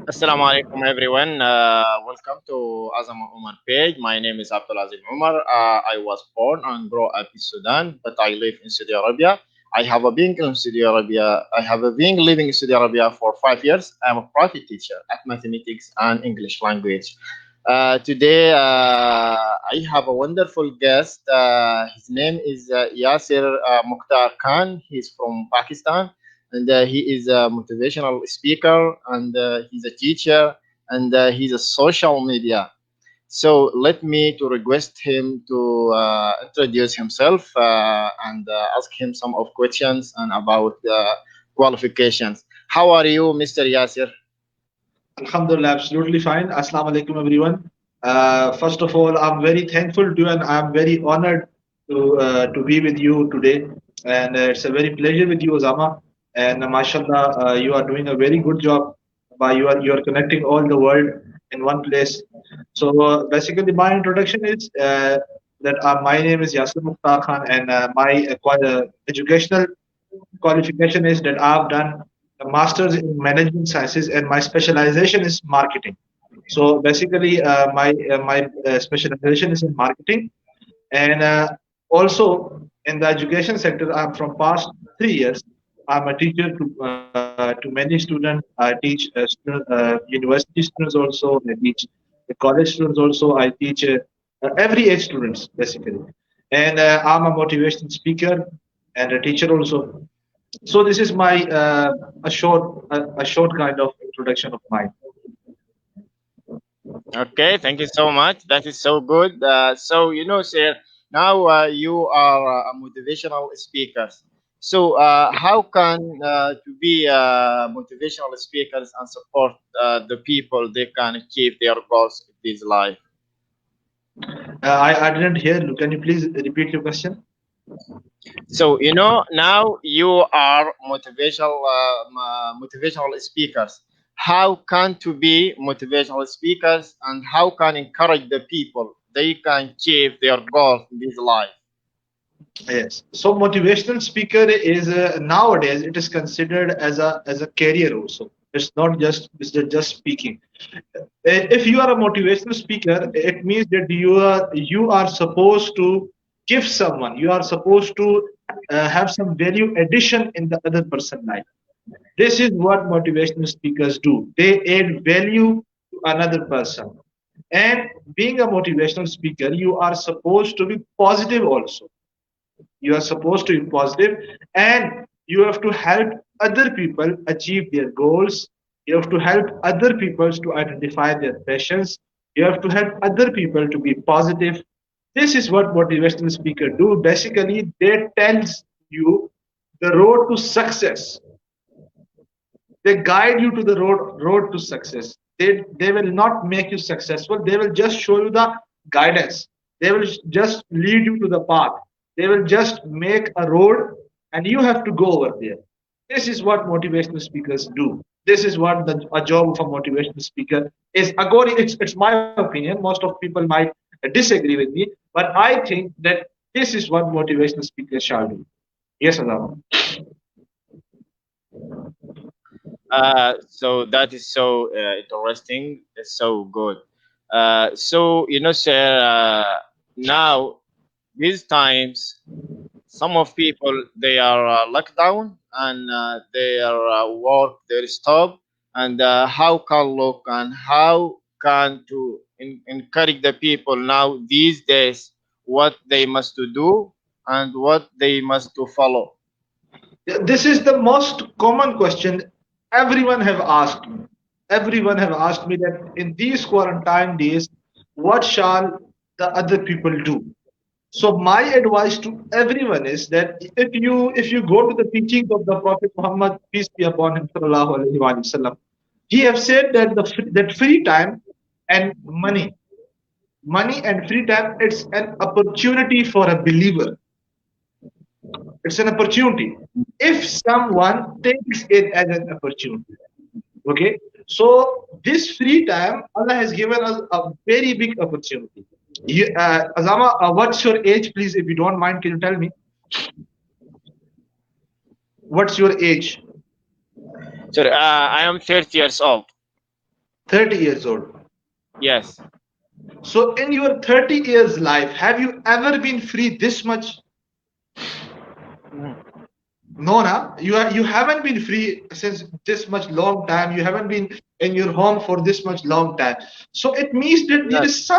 Assalamu alaikum everyone. Welcome to Azam Umar page. My name is Abdulaziz Umar. I was born and grew up in Sudan, but I live in Saudi Arabia. I have a been in Saudi Arabia. I have been living in Saudi Arabia for 5 years. I'm a private teacher at mathematics and English language. Today, I have a wonderful guest. His name is Yasir Mukhtar Khan. He's from Pakistan, and he is a motivational speaker, and he's a teacher, and he's a social media. So let me to request him to introduce himself and ask him some of questions and about qualifications. How are you, Mr. Yasir? Alhamdulillah, absolutely fine. Assalamu alaikum, everyone. First of all, I'm very thankful to you and I'm very honored to be with you today. And it's a very pleasure with you, Osama. And mashallah, you are doing a very good job by you are connecting all the world in one place. So basically, my introduction is that my name is Yasir Mukhtar Khan, and my educational qualification is that I've done a master's in management sciences, and my specialization is marketing. So basically, my specialization is in marketing, and also in the education sector. I'm from past 3 years. I'm a teacher to many students. I teach university students also. I teach the college students also. I teach every age students basically, and I'm a motivational speaker and a teacher also. So this is my a short kind of introduction of mine. Okay, thank you so much. That is so good. Sir, now you are a motivational speaker. So, how can to be motivational speakers and support the people they can achieve their goals in this life? I didn't hear. Can you please repeat your question? So, now you are motivational speakers. How can to be motivational speakers and how can encourage the people they can achieve their goals in this life? Yes. So motivational speaker is nowadays it is considered as a career also. It's not just speaking. If you are a motivational speaker, it means that you are supposed to give someone. You are supposed to have some value addition in the other person's life. This is what motivational speakers do. They add value to another person. And being a motivational speaker, you are supposed to be positive also. You are supposed to be positive and you have to help other people achieve their goals. You have to help other people to identify their passions. You have to help other people to be positive. This is what motivational speaker do. Basically, they tells you the road to success. They guide you to the road to success. They will not make you successful. They will just show you the guidance. They will just lead you to the path. They will just make a road and you have to go over there. This is what motivational speakers do. This is what a job of a motivational speaker is. According, it's my opinion. Most of people might disagree with me, but I think that this is what motivational speakers shall do. Yes, Adama. So that is so interesting. It's so good. Sir, now these times, some of people they are locked down and their work they stop. And how can look and how can to encourage the people now these days what they must to do and what they must to follow. Yeah, this is the most common question everyone have asked me. Everyone have asked me that in these quarantine days, what shall the other people do? So my advice to everyone is that if you go to the teachings of the Prophet Muhammad, peace be upon him, sallallahu alaihi wasallam, he have said that that free time and money and free time, it's an opportunity for a believer. It's an opportunity. If someone takes it as an opportunity, okay. So this free time, Allah has given us a very big opportunity. Azama, what's your age, please? If you don't mind, can you tell me what's your age? So I am 30 years old. 30 years old. Yes. So in your 30 years life, have you ever been free this much? Mhm. No, na. You haven't been free since this much long time. You haven't been in your home for this much long time. So it means that Yes.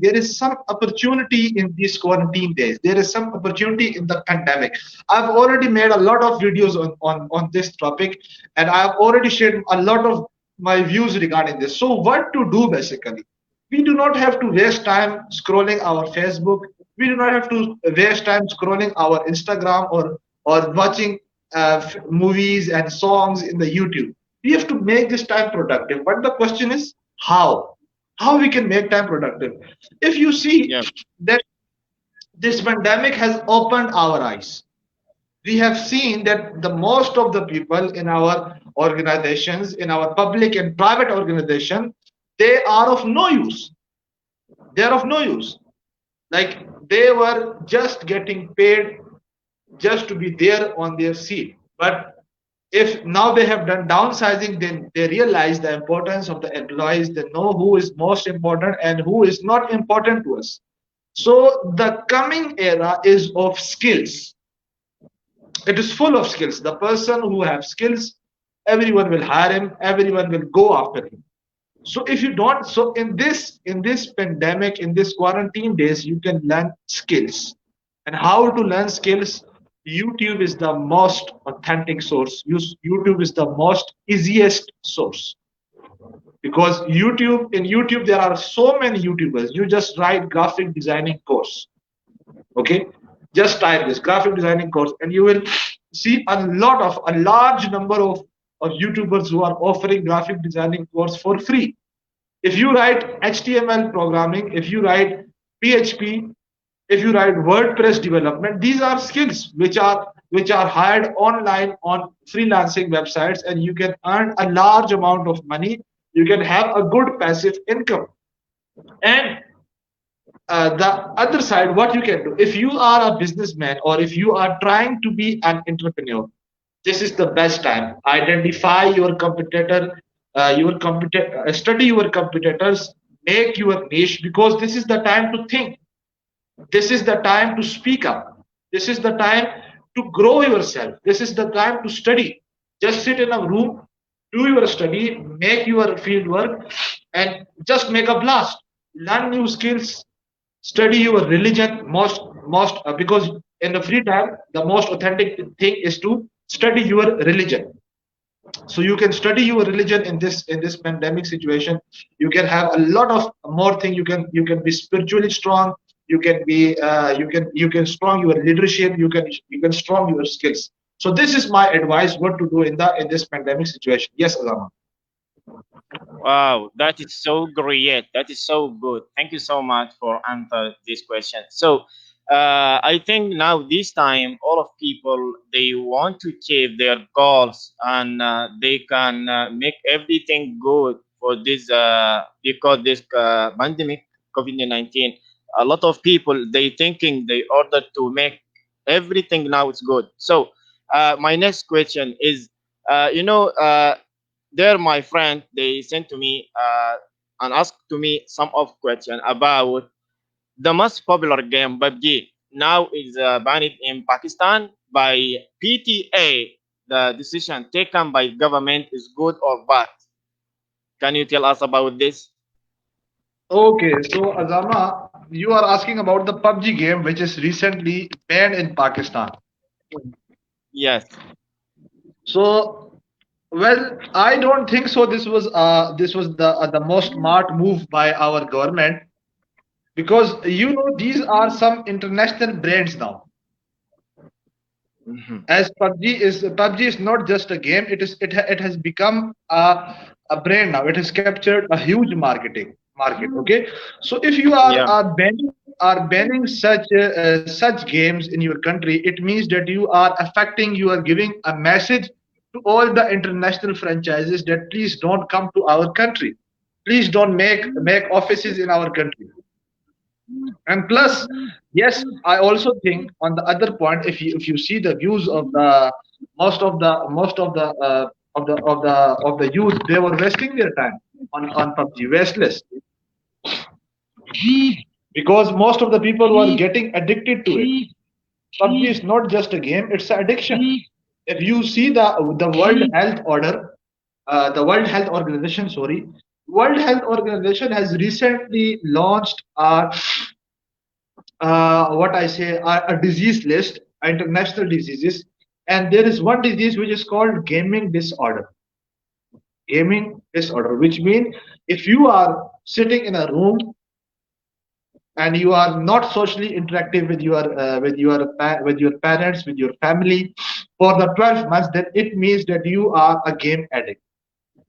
there is some opportunity in these quarantine days. There is some opportunity in the pandemic. I've already made a lot of videos on this topic, and I've already shared a lot of my views regarding this. So what to do basically? We do not have to waste time scrolling our Facebook. We do not have to waste time scrolling our Instagram or watching movies and songs in the YouTube. We have to make this time productive. But the question is how? How we can make time productive? If you see Yeah. that this pandemic has opened our eyes, we have seen that the most of the people in our organizations, in our public and private organization, they are of no use. They are of no use. Like they were just getting paid just to be there on their seat. But if now they have done downsizing, then they realize the importance of the employees. They know who is most important and who is not important to us. So the coming era is of skills. It is full of skills. The person who have skills, everyone will hire him, everyone will go after him. So if you don't, so in this pandemic, in this quarantine days, you can learn skills. And how to learn skills? YouTube is the most authentic source. YouTube is the most easiest source, because YouTube there are so many YouTubers. You just write graphic designing course. Okay, just type this graphic designing course, and you will see a large number of YouTubers who are offering graphic designing course for free. If you write HTML programming, if you write PHP, if you write WordPress development, these are skills which are hired online on freelancing websites, and you can earn a large amount of money. You can have a good passive income. And the other side, what you can do if you are a businessman or if you are trying to be an entrepreneur, this is the best time. Identify your competitor, study your competitors, make your niche, because this is the time to think. This is the time to speak up. This is the time to grow yourself. This is the time to study. Just sit in a room, do your study, make your field work, and just make a blast. Learn new skills, study your religion most because in the free time the most authentic thing is to study your religion. So you can study your religion in this pandemic situation. You can have a lot of more thing. You can be spiritually strong. You can strong your leadership. You can strong your skills. So this is my advice what to do in this pandemic situation. Yes, Azama. Wow, that is so great. That is so good. Thank you so much for answer this question. So, I think now this time all of people they want to achieve their goals and they can make everything good for this because this pandemic COVID-19. A lot of people they thinking they order to make everything now it's good. So, my next question is, you know. There my friend they sent to me and asked to me some of question about the most popular game PUBG now is banned in Pakistan by PTA. The decision taken by government is good or bad? Can you tell us about this? Okay, so Azama, you are asking about the PUBG game which is recently banned in Pakistan. Yes. So, well, I don't think so. This was the most smart move by our government, because these are some international brands now. Mhm. As PUBG is not just a game. It has become a brand now. It has captured a huge market. Okay, so if you are Yeah. banning such games in your country, it means that you are giving a message to all the international franchises that please don't come to our country. Please don't make offices in our country. And plus, yes, I also think on the other point, if you see the views of the most of the youth, they were wasting their time. on PUBG wishlist, because most of the people who are getting addicted to it. PUBG is not just a game; it's an addiction. If you see the World Health Order, the World Health Organization, sorry, World Health Organization has recently launched what I say a disease list, international diseases, and there is one disease which is called gaming disorder. Gaming disorder, which means if you are sitting in a room and you are not socially interactive with your parents, with your family for the 12 months, then it means that you are a game addict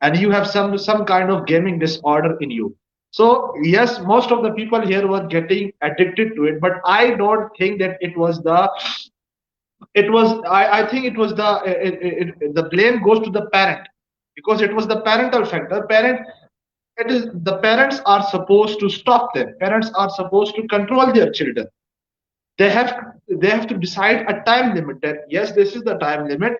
and you have some kind of gaming disorder in you. So yes, most of the people here were getting addicted to it, but I don't think that I think it was the blame goes to the parent, because it was the parental factor. It is the parents are supposed to stop them. Parents are supposed to control their children. They have to decide a time limit, that yes, this is the time limit.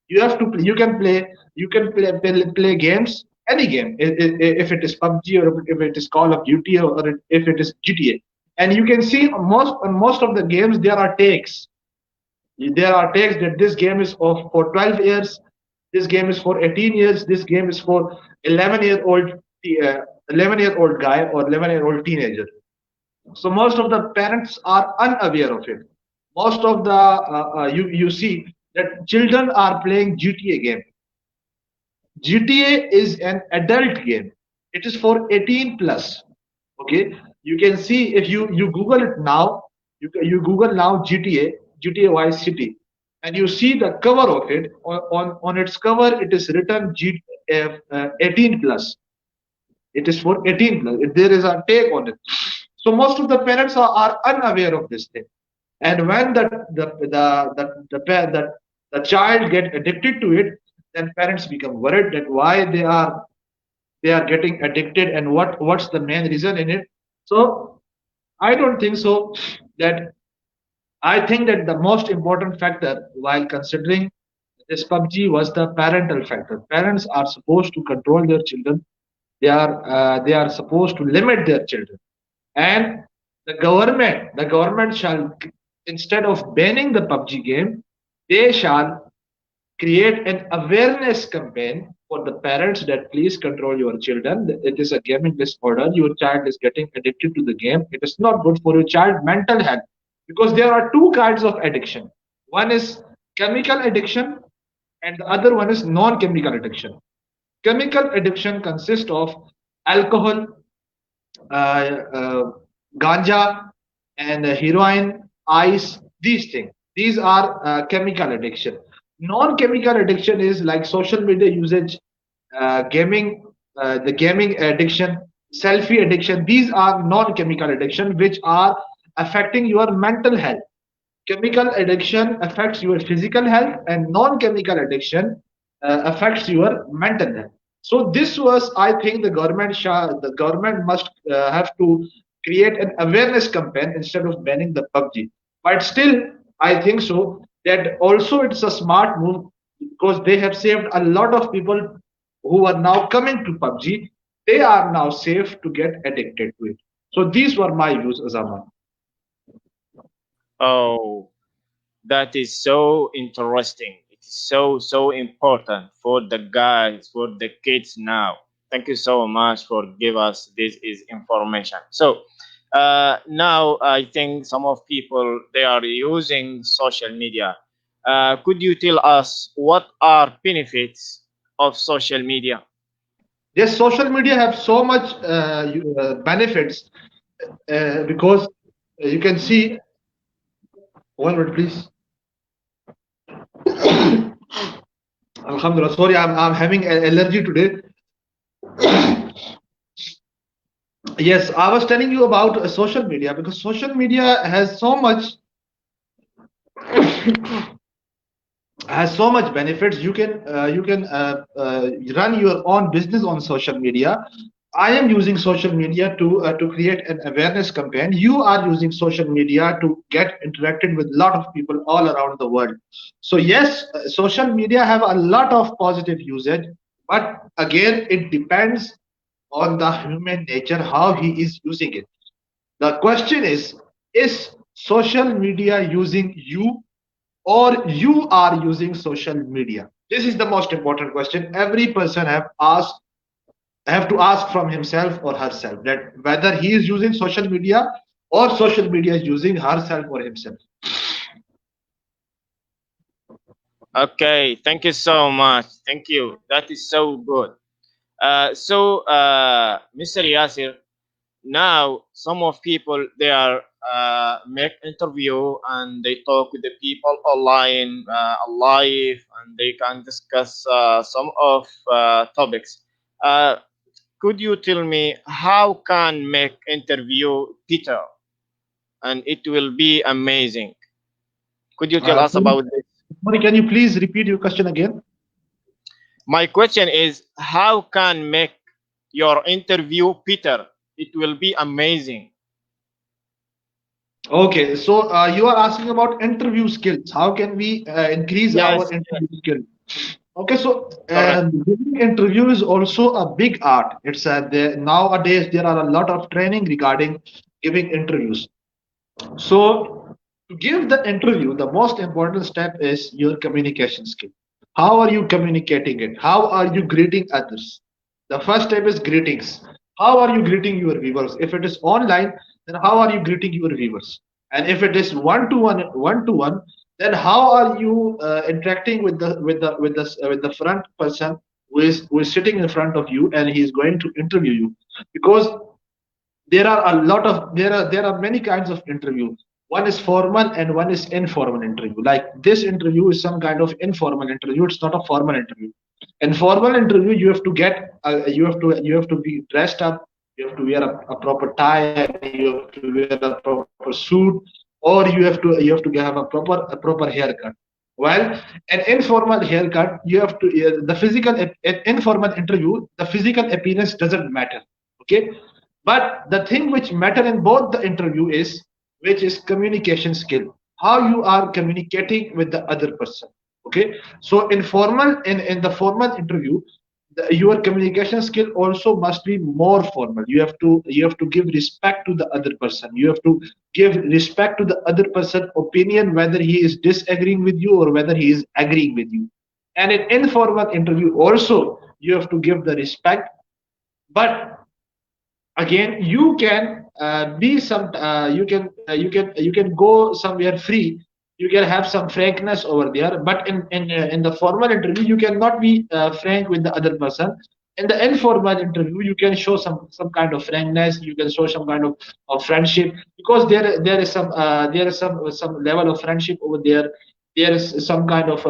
You can play games, any game, if it is PUBG or if it is Call of Duty, or if it is GTA. And you can see on most of the games there are takes that this game is of for 12 years, this game is for 18 years, this game is for 11-year-old 11-year-old guy or 11-year-old teenager. So most of the parents are unaware of it. Most of the you see that children are playing GTA game. GTA is an adult game. It is for 18 plus. Okay, you can see if you Google it now. You Google now GTA Vice City, and you see the cover of it. On its cover, it is written 18 plus. It is for 18 plus. There is a take on it. So most of the parents are unaware of this thing. And when the child get addicted to it, then parents become worried that why they are getting addicted, and what's the main reason in it. So I don't think so. That I think that the most important factor while considering this PUBG was the parental factor. Parents are supposed to control their children. They are supposed to limit their children, and the government shall, instead of banning the PUBG game, they shall create an awareness campaign for the parents that please control your children. It is a gaming disorder. Your child is getting addicted to the game. It is not good for your child mental health, because there are two kinds of addiction. One is chemical addiction, and the other one is non-chemical addiction. Chemical addiction consists of alcohol, uh, ganja, and heroin, ice, these things. These are chemical addiction. Non-chemical addiction is like social media usage, gaming, the gaming addiction, selfie addiction. These are non-chemical addiction which are affecting your mental health. Chemical addiction affects your physical health, and non-chemical addiction affects your mental health. So this was, I think, the government must have to create an awareness campaign instead of banning the PUBG. But still, I think so that also it's a smart move, because they have saved a lot of people who are now coming to PUBG. They are now safe to get addicted to it. So these were my views, Azama. Oh, that is so interesting. It is so important for the guys, for the kids now. Thank you so much for give us this is information. So now I think some of people they are using social media. Could you tell us what are benefits of social media? Yes, social media have so much benefits, because you can see. One minute, please. Alhamdulillah. Sorry, I'm having allergy today. Yes, I was telling you about social media, because social media has so much benefits. You can run your own business on social media. I am using social media to create an awareness campaign. You are using social media to get interacted with a lot of people all around the world. So yes, social media have a lot of positive usage, but again, it depends on the human nature, how he is using it. The question is social media using you, or you are using social media? This is the most important question every person have to ask from himself or herself, that whether he is using social media or social media is using herself or himself. Okay, thank you so much. Thank you. That is so good. Mr. Yasir, now some of people they are make interview and they talk with the people online, live, and they can discuss some of topics. Uh, could you tell me how can make interview better and it will be amazing? Could you tell us Sorry, about this? sorry, can you please repeat your question again? My question is how can make your interview better? It will be amazing. Okay, so you are asking about interview skills. How can we increase our Yes, interview yes, skill? Okay, so correct. giving interview is also a big art. Nowadays there are a lot of training regarding giving interviews. So, to give the interview, the most important step is your communication skill. How are you communicating it? How are you greeting others? The first step is greetings. How are you greeting your viewers? If it is online, then how are you greeting your viewers? And if it is one to one, then how are you interacting with the front person who is sitting in front of you and he is going to interview you? Because there are many kinds of interview. One is formal and one is informal interview. Like this interview is some kind of informal interview, it's not a formal interview. Informal interview, you have to be dressed up, you have to wear a proper tie, and you have to wear a proper suit, or you have to have a proper haircut. While an informal haircut, the informal interview, the physical appearance doesn't matter. Okay, but the thing which matter in both the interview is, which is communication skill, how you are communicating with the other person. Okay, so in the formal interview, your communication skill also must be more formal. You have to give respect to the other person. You have to give respect to the other person opinion, whether he is disagreeing with you or whether he is agreeing with you. And in informal interview also, you have to give the respect. But again, you can be some you can go somewhere free, you can have some frankness over there. But in the formal interview, you cannot be frank with the other person. In the informal interview, you can show some kind of frankness, you can show some kind of friendship, because there is some level of friendship over there. There is some kind of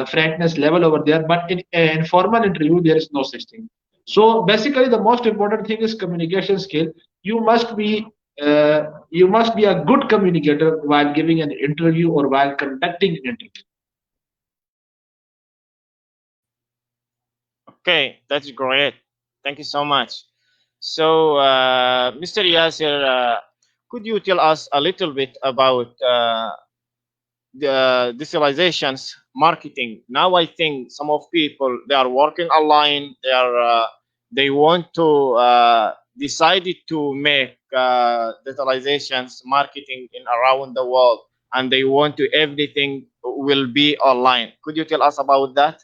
frankness level over there. But in formal interview, there is no such thing. So basically, the most important thing is communication skill. You must be you must be a good communicator while giving an interview or while conducting an interview. Okay, that's great. Thank you so much. Mr. Yasir, could you tell us a little bit about the digitalizations marketing? Now, I think some of people they are working online. They want to decided to make digitalizations marketing in around the world, and they want to everything will be online. Could you tell us about that?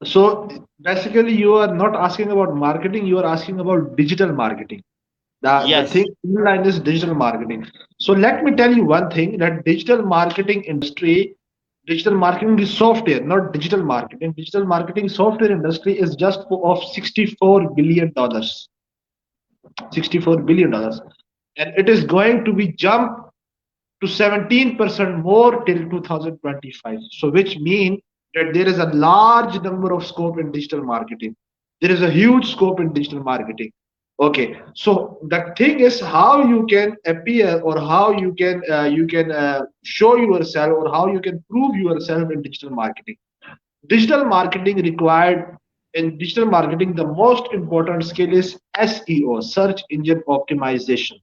So basically, you are not asking about marketing; you are asking about digital marketing. The Yes. thing online is digital marketing. So let me tell you one thing, that digital marketing is software, not digital marketing. Digital marketing software industry is just of $64 billion. $64 billion, and it is going to be jump to 17% more till 2025. So which mean that there is a large number of scope in digital marketing. There is a huge scope in digital marketing. Okay, so the thing is how you can appear, or how you can show yourself, or how you can prove yourself in digital marketing. Digital marketing required In digital marketing, the most important skill is SEO, search engine optimization.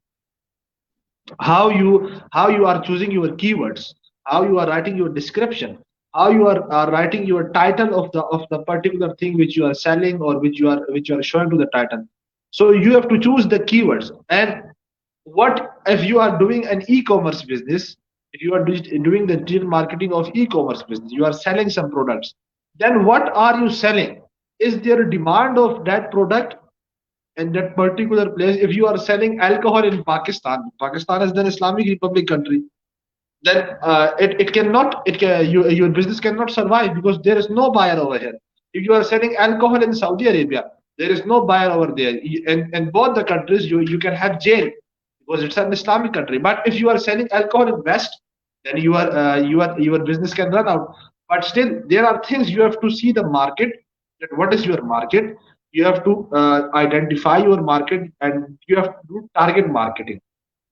How you are choosing your keywords, how you are writing your description, how you are writing your title of the particular thing which you are selling or which you are showing to the title. So you have to choose the keywords. And what if you are doing an e-commerce business, if you are doing the digital marketing of e-commerce business, you are selling some products, then what are you selling? Is there a demand of that product in that particular place? If you are selling alcohol in Pakistan is an Islamic Republic country, then it cannot your business cannot survive because there is no buyer over here. If you are selling alcohol in Saudi Arabia, there is no buyer over there. In both the countries, you can have jail because it's an Islamic country. But if you are selling alcohol in West, then your business can run out. But still, there are things you have to see the market. That what is your market? You have to identify your market, and you have to do target marketing.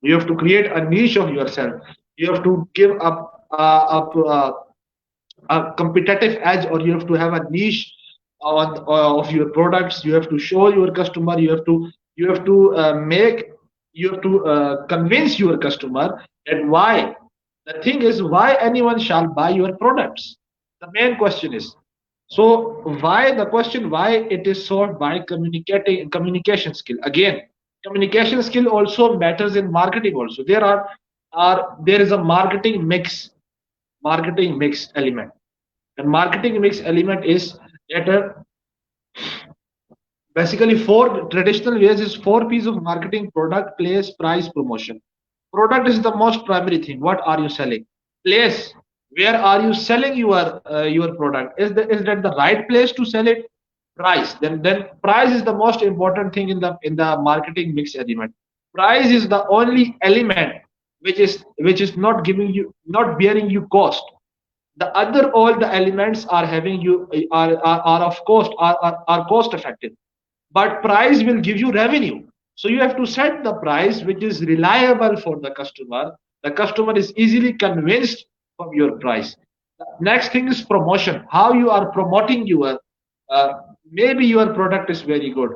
You have to create a niche of yourself. You have to give a competitive edge, or you have to have a niche of your products. You have to show your customer. You have to convince your customer that why. The thing is, why anyone shall buy your products? The main question is. So why the question why it is solved by communicating communication skill. Again, communication skill also matters in marketing. Also, there is a marketing mix element. And marketing mix element is that basically four traditional ways is four pieces of marketing: product, place, price, promotion. Product is the most primary thing. What are you selling? Place, where are you selling your product? Is that the right place to sell it? Price, then price is the most important thing in the marketing mix element. Price is the only element which is not giving you, not bearing you cost. The other all the elements are having you are of cost, are cost effective, but price will give you revenue. So you have to set the price which is reliable for the customer. The customer is easily convinced from your price. The next thing is promotion. How you are promoting your uh, maybe your product is very good,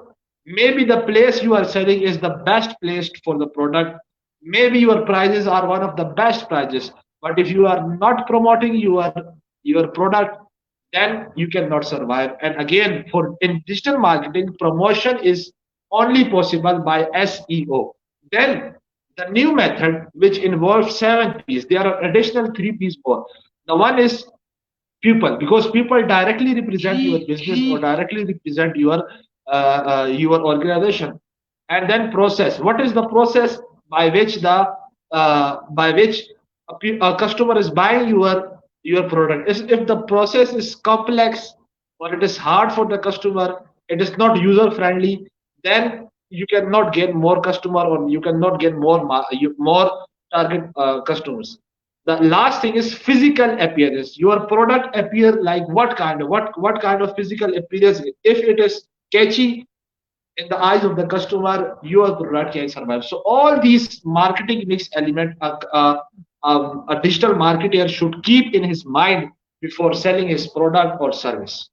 maybe the place you are selling is the best placed for the product, maybe your prices are one of the best prices, but if you are not promoting your product, then you cannot survive. And again, for in digital marketing, promotion is only possible by SEO. Then the new method, which involves 7 P's, there are additional 3 P's more. The one is people, because people directly represent your business or directly represent your organization. And then process. What is the process by which a customer is buying your product? Is if the process is complex or it is hard for the customer, it is not user friendly, then you cannot get more customer, or you cannot get more target customers. The last thing is physical appearance. Your product appear like what kind of physical appearance? If it is catchy in the eyes of the customer, your product can survive. So all these marketing mix element a digital marketer should keep in his mind before selling his product or service.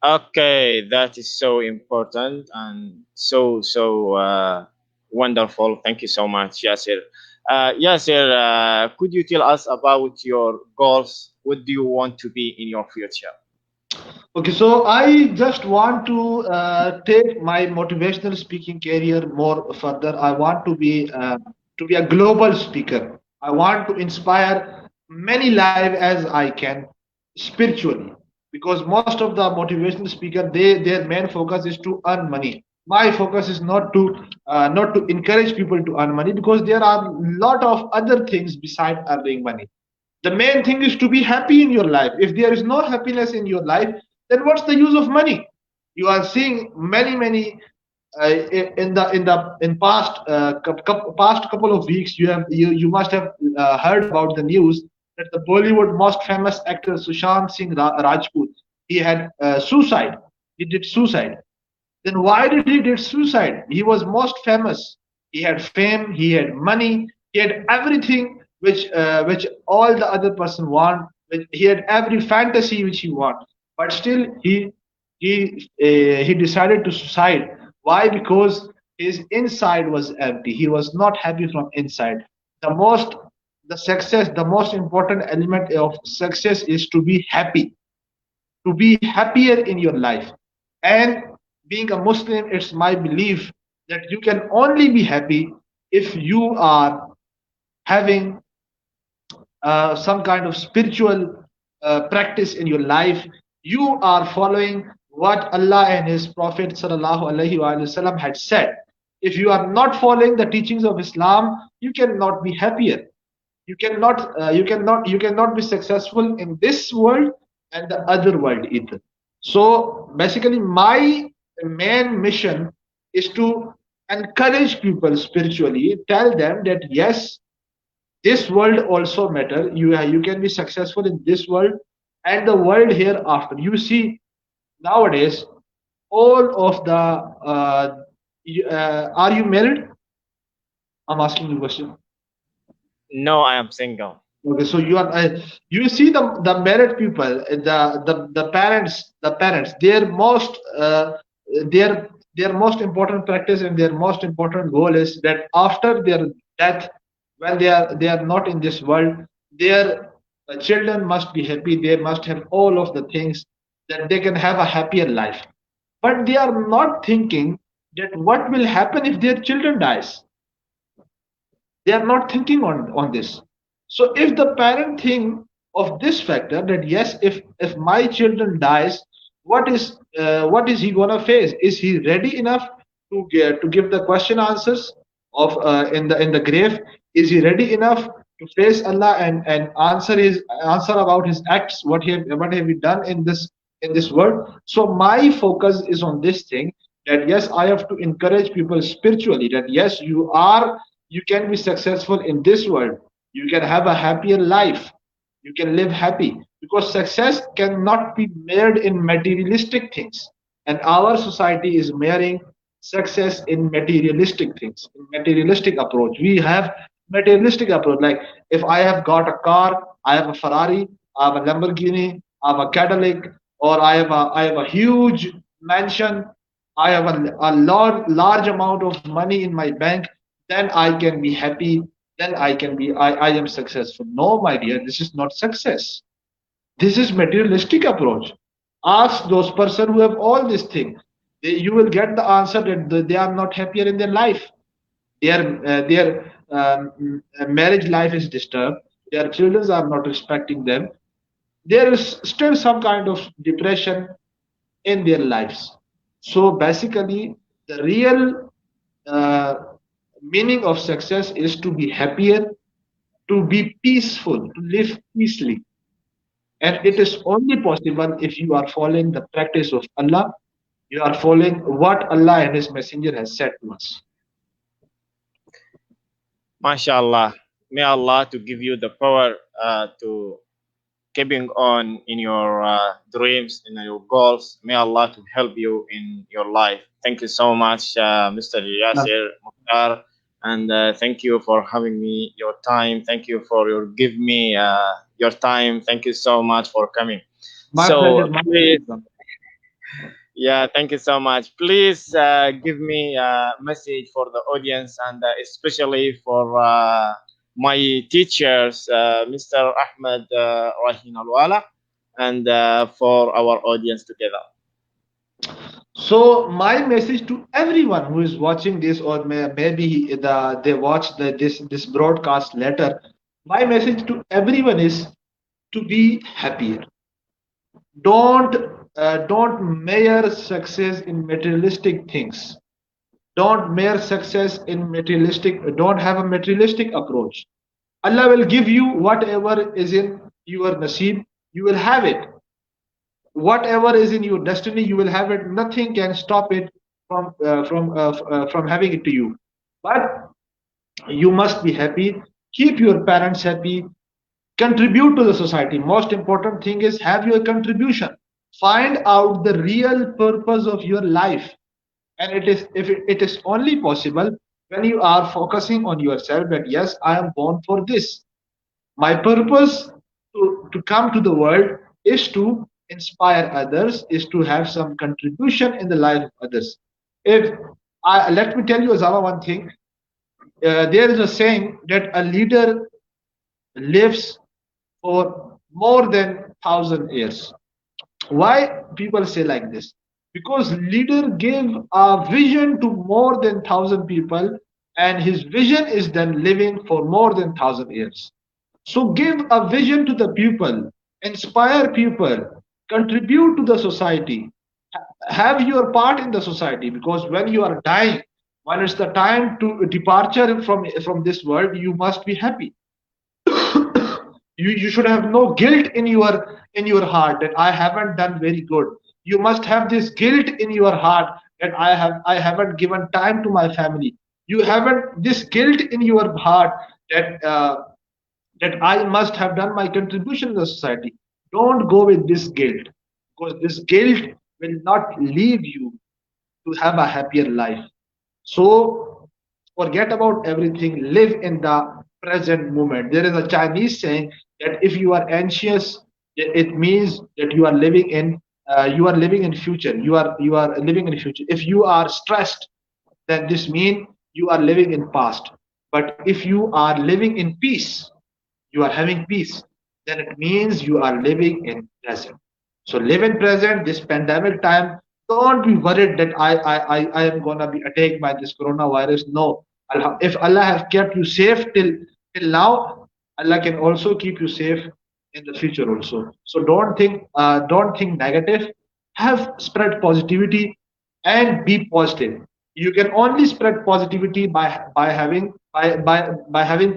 Okay, that is so important and so wonderful. Thank you so much, Yasir. Yasir, could you tell us about your goals? What do you want to be in your future? Okay, so I just want to take my motivational speaking career more further. I want to be a global speaker. I want to inspire many lives as I can spiritually, because most of the motivational speaker, their main focus is to earn money. My focus is not to encourage people to earn money, because there are a lot of other things beside earning money. The main thing is to be happy in your life. If there is no happiness in your life, then what's the use of money? You are seeing many in past past couple of weeks, you must have heard about the news that the Bollywood most famous actor Sushant Singh Rajput, he had suicide. He did suicide. Then why did he did suicide? He was most famous. He had fame. He had money. He had everything which all the other person want. He had every fantasy which he want. But still, he decided to suicide. Why? Because his inside was empty. He was not happy from inside. The most the success, the most important element of success is to be happy, to be happier in your life. And being a Muslim, it's my belief that you can only be happy if you are having some kind of spiritual practice in your life. You are following what Allah and His Prophet sallallahu alaihi wasallam had said. If you are not following the teachings of Islam, you cannot be happier. You cannot be successful in this world and the other world either. So basically, my main mission is to encourage people spiritually, tell them that yes, this world also matter. You can be successful in this world and the world hereafter. You see, nowadays all of the are you married? I'm asking you a question. No, I am single. Okay, so you are you see the married people, the parents, their most important practice and their most important goal is that after their death, when they are not in this world, their children must be happy. They must have all of the things that they can have a happier life. But they are not thinking that what will happen if their children dies. They are not thinking on this. So if the parent think of this factor, that yes, if my children dies, what is he gonna face? Is he ready enough to give the question answers of in the grave? Is he ready enough to face Allah and answer about his acts? What have we done in this world? So my focus is on this thing, that yes, I have to encourage people spiritually, that yes, you can be successful in this world. You can have a happier life. You can live happy, because success cannot be measured in materialistic things. And our society is measuring success in materialistic things, in materialistic approach. We have materialistic approach. Like, if I have got a car, I have a Ferrari, I have a Lamborghini, I have a Cadillac, or I have a huge mansion, I have a large amount of money in my bank, then I can be happy, then I am successful. No, my dear, this is not success. This is materialistic approach. Ask those person who have all these things. You will get the answer that they are not happier in their life. Their marriage life is disturbed. Their children are not respecting them. There is still some kind of depression in their lives. So basically, the real uh, meaning of success is to be happier, to be peaceful, to live peacefully. And it is only possible if you are following the practice of Allah, you are following what Allah and His Messenger has said to us. MashaAllah. May Allah to give you the power to keeping on in your dreams, in your goals. May Allah to help you in your life. Thank you so much, Mr. Yasir Mukhtar, and thank you for having me your time. Thank you for your give me your time. Thank you so much for coming. My pleasure, So my please, pleasure. yeah, thank you so much. Please give me a message for the audience and especially for my teachers, Mr. Ahmed Rahin Alwala, and for our audience together. So my message to everyone who is watching this, or maybe they watch this broadcast later, my message to everyone is to be happier. Don't measure success in materialistic things. Don't measure success in materialistic. Don't have a materialistic approach. Allah will give you whatever is in your naseeb. You will have it. Whatever is in your destiny, you will have it. Nothing can stop it from having it to you. But you must be happy. Keep your parents happy. Contribute to the society. Most important thing is have your contribution. Find out the real purpose of your life, and it is only possible when you are focusing on yourself, that yes, I am born for this. My purpose to come to the world is to inspire others, is to have some contribution in the life of others. If let me tell you, Azama, one thing. There is a saying that a leader lives for more than 1,000 years. Why people say like this? Because leader gave a vision to more than 1,000 people, and his vision is then living for more than 1,000 years. So give a vision to the people, inspire people, contribute to the society, have your part in the society. Because when you are dying, when it's the time to departure from this world, you must be happy. You should have no guilt in your heart that I haven't done very good. You must have this guilt in your heart that I haven't given time to my family. You haven't this guilt in your heart that I must have done my contribution in the society. Don't go with this guilt, because this guilt will not leave you to have a happier life. So forget about everything, live in the present moment. There is a Chinese saying that if you are anxious, it means that you are living in future. You are living in future. If you are stressed, then this means you are living in past. But if you are living in peace, you are having peace, then it means you are living in present. So live in present. This pandemic time, don't be worried that I am gonna be attacked by this coronavirus. No, if Allah has kept you safe till now, Allah can also keep you safe in the future also. So don't think negative. Have spread positivity and be positive. You can only spread positivity by having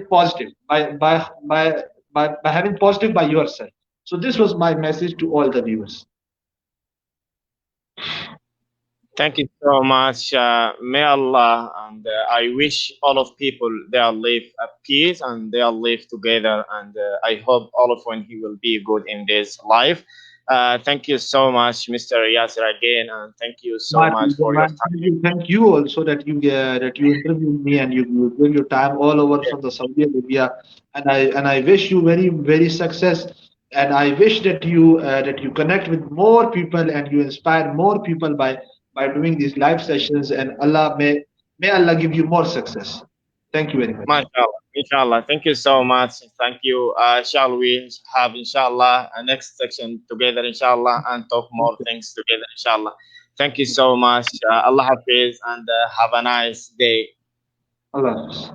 positive by having positive by yourself. So this was my message to all the viewers. Thank you so much. May Allah, and I wish all of people they'll live at peace and they'll live together. And I hope all of one he will be good in this life. Thank you so much, Mr. Yasir, again, and thank you so My much pleasure, for your man. time. Thank you also that you interviewed me and you gave your time all over from the Saudi Arabia, and I wish you very very success, and I wish that you connect with more people and you inspire more people by doing these live sessions, and may Allah give you more success. Thank you very much. MashaAllah. Inshallah. Thank you so much. Thank you. Shall we have, inshallah, a next section together, inshallah, and talk more Okay. things together, inshallah. Thank you so much. Allah Hafiz, and have a nice day. Allah Hafiz.